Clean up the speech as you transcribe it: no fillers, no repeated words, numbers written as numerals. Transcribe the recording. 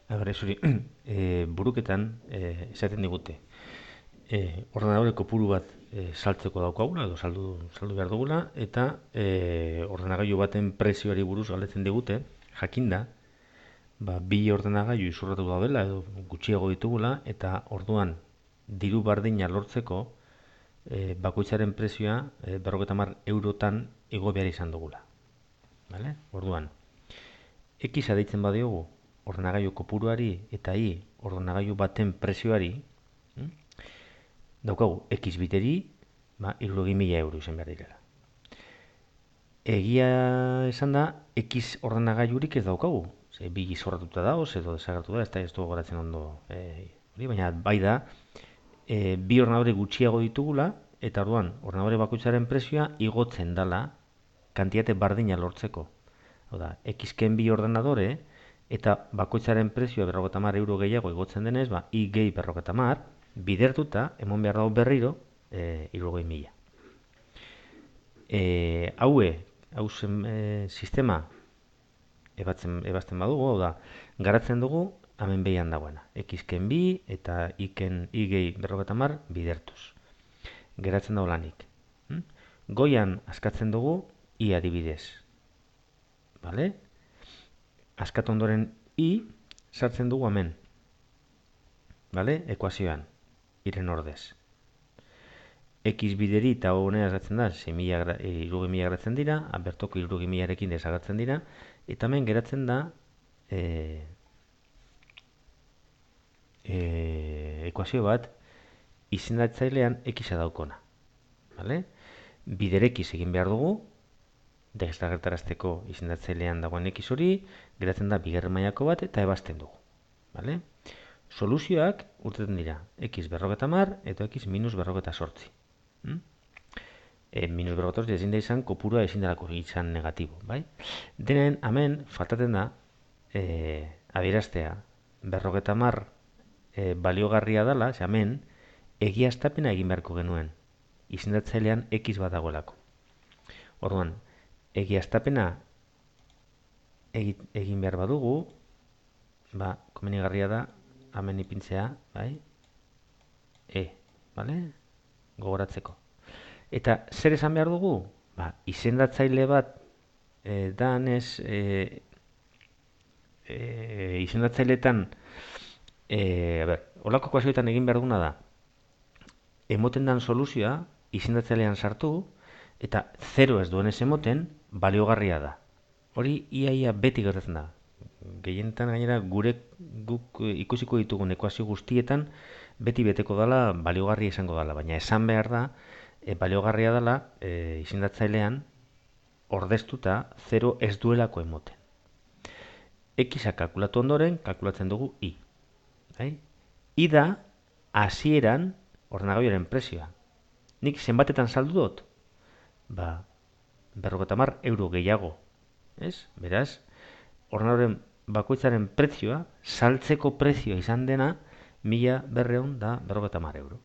Zuri, buruketan esaten digute. Ordenadore kopuru bat saltzeko daukagula, edo saldu behar dugula, eta ordenagailu baten prezioari buruz galdetzen digute, jakinda, bi ordenagailu izurratu daudela, edo gutxiago ditugula, eta orduan diru bardina lortzeko bakoitzaren prezioa 50 eurotan igo behar izan dugula. Vale? Orduan, X deitzen badiogu ordenagailu kopuruari eta Y ordenagailu baten prezioari, daukagu X biteri 60.000 euro izan behar direla. Egia esan da, X ordenagailurik ez daukagu. Bi izorratuta dagoz edo desagertu da, ez du goratzen ondo baina bai da, bi ordenadore gutxiago ditugula, eta orduan, ordenadore bakoitzaren prezioa igotzen dala kantitate bardina lortzeko. Hau da, X-ken bi ordenadore, eta bakoitzaren prezioa 50 euro gehiago igotzen denez, I gehi 50, bidertuta, emon behar dago berriro, 60.000. Hau sistema ebazten badugu, hau da, garatzen dugu, hemen behian dagoena. X-ken bi eta I gehi 50 bidertuz. Geratzen dago lanik. Goian askatzen dugu I adibidez. Vale? Askatu ondoren I sartzen dugu hemen. Vale? Ekuazioan. Iren ordez. X bideri eta honera askatzen da, 60.000 geratzen dira, bertoko 60.000arekin desagertzen dira, eta hemen geratzen da ekuazio bat izendatzailean X-a daukona. Vale? Bider X egin behar dugu, desagertarazteko izendatzailean dagoen X hori, geratzen da bigarren mailako bat eta ebazten dugu. Vale? Soluzioak urteten dira X 50 eta X minus 48. Minus 48 ezin da izan kopurua ezin delako izan negatibo. Bai? Denen hemen faltaten da adieraztea 50 baliogarria dela, hemen egiaztapena egin beharko genuen izendatzailean X bat dagoelako. Orduan, egiaztapena egin behar badugu, komenigarria da hemen ipintzea, bai? Vale? Gogoratzeko. Eta zer esan behar dugu? Izendatzaile bat danez izendatzaileetan olako ekuazioetan egin behar duguna da emoten dan soluzioa izendatzailean sartu eta 0 ez duen ez emoten baliogarria da. Hori iaia beti gertatzen da. Gehienetan gainera guk ikusiko ditugun ekuazio guztietan beti beteko dela baliogarria izango dela, baina esan behar da baliogarria dela izendatzailean ordeztuta 0 ez duelako emoten. X-a kalkulatu ondoren, kalkulatzen dugu I. I da hasieran ordenagailuaren prezioa. Nik zenbatetan saldu dut? 50 euro gehiago. Beraz, ordenagailuaren bakoitzaren prezioa, saltzeko prezioa izan dena 1.250 euro.